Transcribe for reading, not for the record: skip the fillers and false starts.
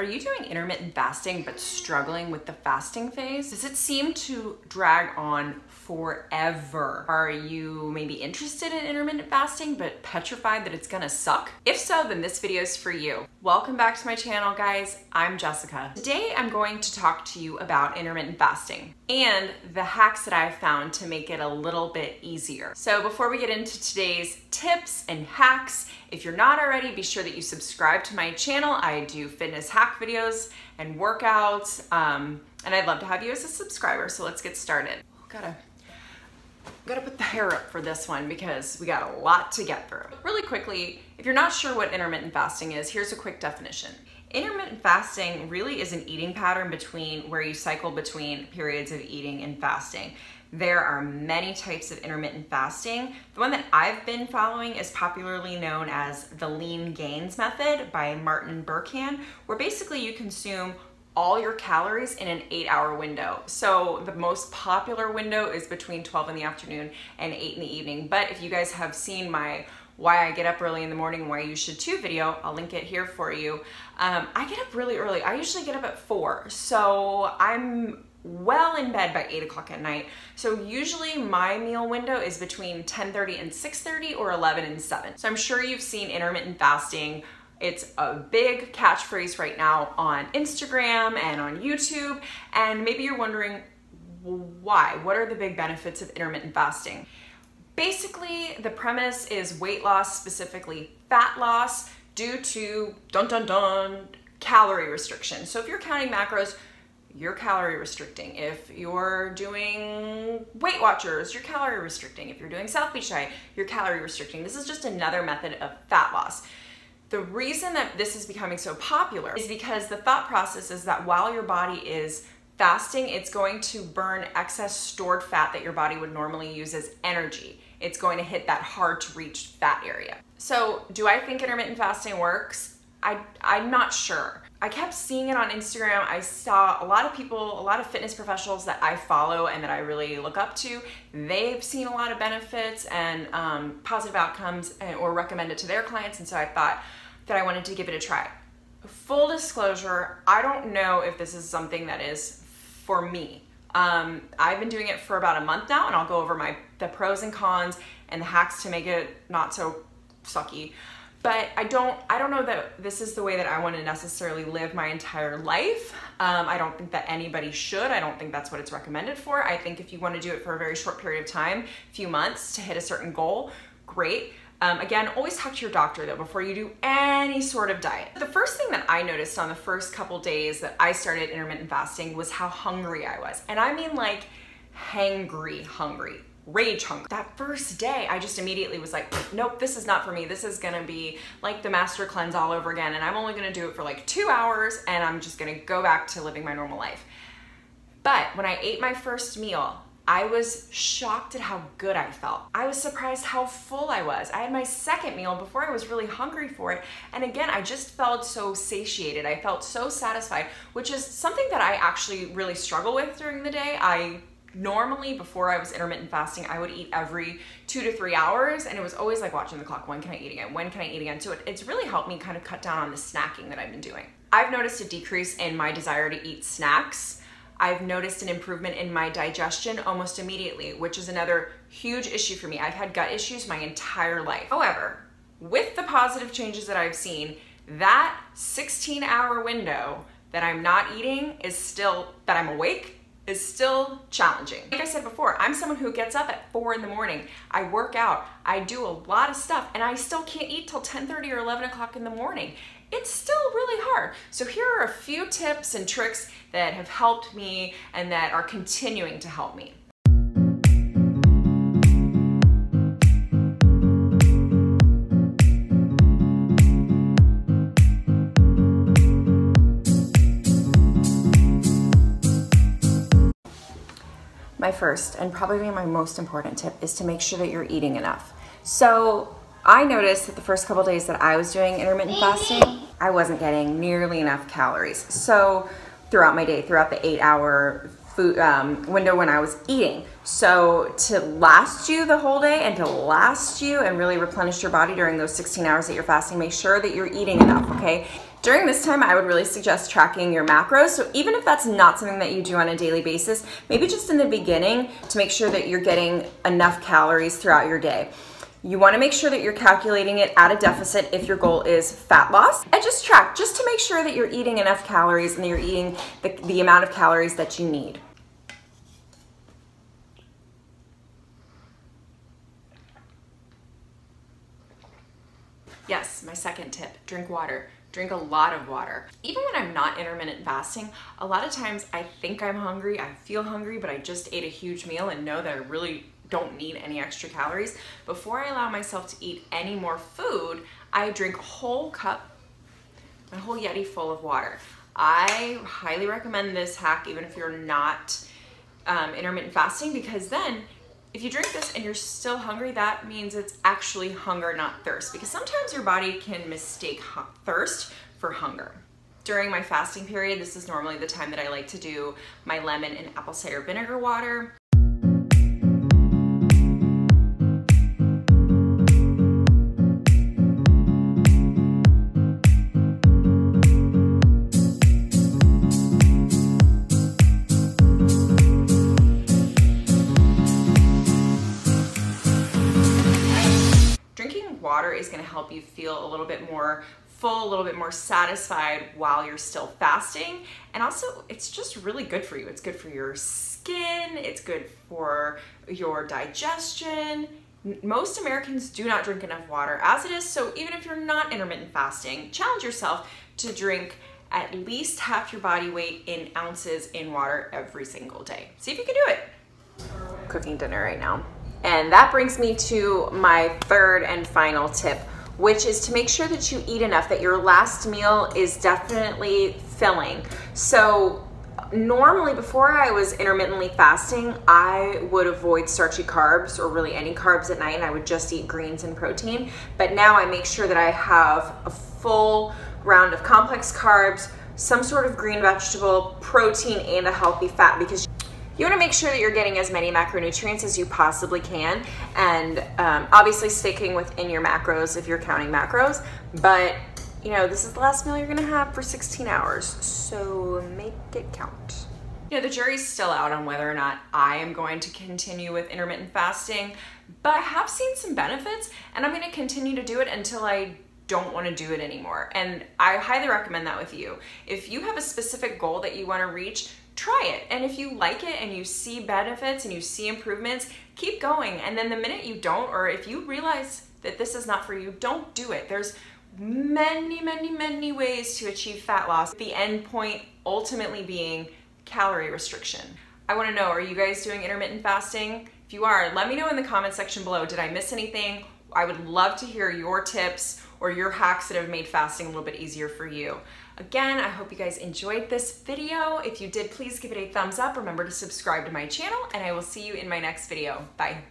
Are you doing intermittent fasting but struggling with the fasting phase? Does it seem to drag on forever? Are you maybe interested in intermittent fasting but petrified that it's gonna suck? If so, then this video is for you. Welcome back to my channel, guys. I'm Jessica. Today I'm going to talk to you about intermittent fasting and the hacks that I've found to make it a little bit easier. So before we get into today's tips and hacks, if you're not already, be sure that you subscribe to my channel. I do fitness hack videos and workouts, and I'd love to have you as a subscriber. So let's get started. Gotta put the hair up for this one because we got a lot to get through. Really quickly, if you're not sure what intermittent fasting is, here's a quick definition. Intermittent fasting really is an eating pattern between where you cycle between periods of eating and fasting. There are many types of intermittent fasting. The one that I've been following is popularly known as the lean gains method by Martin Burkhan, where basically you consume all your calories in an 8-hour window. So the most popular window is between 12 in the afternoon and 8 in the evening. But if you guys have seen my why I get up early in the morning and why you should too video, I'll link it here for you. I get up really early. I usually get up at 4. So I'm well in bed by 8 o'clock at night. So usually my meal window is between 10:30 and 6:30 or 11 and 7. So I'm sure you've seen intermittent fasting. It's a big catchphrase right now on Instagram and on YouTube. And maybe you're wondering why? What are the big benefits of intermittent fasting? Basically, the premise is weight loss, specifically fat loss, due to calorie restriction. So if you're counting macros, you're calorie restricting. If you're doing Weight Watchers, you're calorie restricting. If you're doing South Beach Diet, you're calorie restricting. This is just another method of fat loss. The reason that this is becoming so popular is because the thought process is that while your body is fasting, it's going to burn excess stored fat that your body would normally use as energy. It's going to hit that hard to reach fat area. So do I think intermittent fasting works? I'm not sure. I kept seeing it on Instagram. I saw a lot of people, a lot of fitness professionals that I follow and that I really look up to. They've seen a lot of benefits and positive outcomes or recommend it to their clients. And so I thought that I wanted to give it a try. Full disclosure, I don't know if this is something that is for me. I've been doing it for about a month now, and I'll go over the pros and cons and the hacks to make it not so sucky. But I don't know that this is the way that I want to necessarily live my entire life. I don't think that anybody should. I don't think that's what it's recommended for. I think if you want to do it for a very short period of time, a few months to hit a certain goal, great. Again, always talk to your doctor though before you do any sort of diet. The first thing that I noticed on the first couple days that I started intermittent fasting was how hungry I was. And I mean like hangry hungry. Rage hungry. That first day, I just immediately was like, nope, this is not for me. This is gonna be like the master cleanse all over again. And I'm only gonna do it for like 2 hours and I'm just gonna go back to living my normal life. But when I ate my first meal, I was shocked at how good I felt. I was surprised how full I was. I had my second meal before I was really hungry for it. And again, I just felt so satiated. I felt so satisfied, which is something that I actually really struggle with during the day. Normally, before I was intermittent fasting, I would eat every 2 to 3 hours, and it was always like watching the clock. When can I eat again? When can I eat again? So it's really helped me kind of cut down on the snacking that I've been doing. I've noticed a decrease in my desire to eat snacks. I've noticed an improvement in my digestion almost immediately, which is another huge issue for me. I've had gut issues my entire life. However, with the positive changes that I've seen, that 16-hour window that I'm not eating that I'm awake, is still challenging. Like I said before, I'm someone who gets up at 4 in the morning. I work out, I do a lot of stuff, and I still can't eat till 10:30 or 11 o'clock in the morning. It's still really hard. So here are a few tips and tricks that have helped me and that are continuing to help me. My first and probably my most important tip is to make sure that you're eating enough. So I noticed that the first couple days that I was doing intermittent fasting, I wasn't getting nearly enough calories. So throughout my day, throughout the 8-hour food window when I was eating. So to last you the whole day and to last you and really replenish your body during those 16 hours that you're fasting, make sure that you're eating enough, okay? During this time, I would really suggest tracking your macros. So even if that's not something that you do on a daily basis, maybe just in the beginning to make sure that you're getting enough calories throughout your day. You want to make sure that you're calculating it at a deficit if your goal is fat loss, and just track just to make sure that you're eating enough calories and that you're eating the amount of calories that you need. Yes, my second tip, drink water. Drink a lot of water. Even when I'm not intermittent fasting, a lot of times I think I'm hungry, I feel hungry, but I just ate a huge meal and know that I really don't need any extra calories. Before I allow myself to eat any more food, I drink a whole cup, a whole Yeti full of water. I highly recommend this hack even if you're not intermittent fasting, because then if you drink this and you're still hungry, that means it's actually hunger, not thirst, because sometimes your body can mistake thirst for hunger. During my fasting period, this is normally the time that I like to do my lemon and apple cider vinegar water. Water is going to help you feel a little bit more full, a little bit more satisfied while you're still fasting. And also, it's just really good for you. It's good for your skin. It's good for your digestion. Most Americans do not drink enough water as it is. So even if you're not intermittent fasting, challenge yourself to drink at least half your body weight in ounces in water every single day. See if you can do it. Cooking dinner right now. And that brings me to my third and final tip, which is to make sure that you eat enough, that your last meal is definitely filling. So normally before I was intermittently fasting, I would avoid starchy carbs or really any carbs at night, and I would just eat greens and protein. But now I make sure that I have a full round of complex carbs, some sort of green vegetable, protein, and a healthy fat, because you want to make sure that you're getting as many macronutrients as you possibly can, and obviously sticking within your macros if you're counting macros. But you know, this is the last meal you're gonna have for 16 hours, so make it count. You know, the jury's still out on whether or not I am going to continue with intermittent fasting, but I have seen some benefits, and I'm gonna continue to do it until I don't want to do it anymore. And I highly recommend that with you. If you have a specific goal that you want to reach, try it. And if you like it and you see benefits and you see improvements, keep going. And then the minute you don't, or if you realize that this is not for you, don't do it. There's many ways to achieve fat loss. The end point ultimately being calorie restriction. I want to know, are you guys doing intermittent fasting? If you are, let me know in the comment section below. Did I miss anything? I would love to hear your tips or your hacks that have made fasting a little bit easier for you. Again, I hope you guys enjoyed this video. If you did, please give it a thumbs up. Remember to subscribe to my channel, and I will see you in my next video. Bye.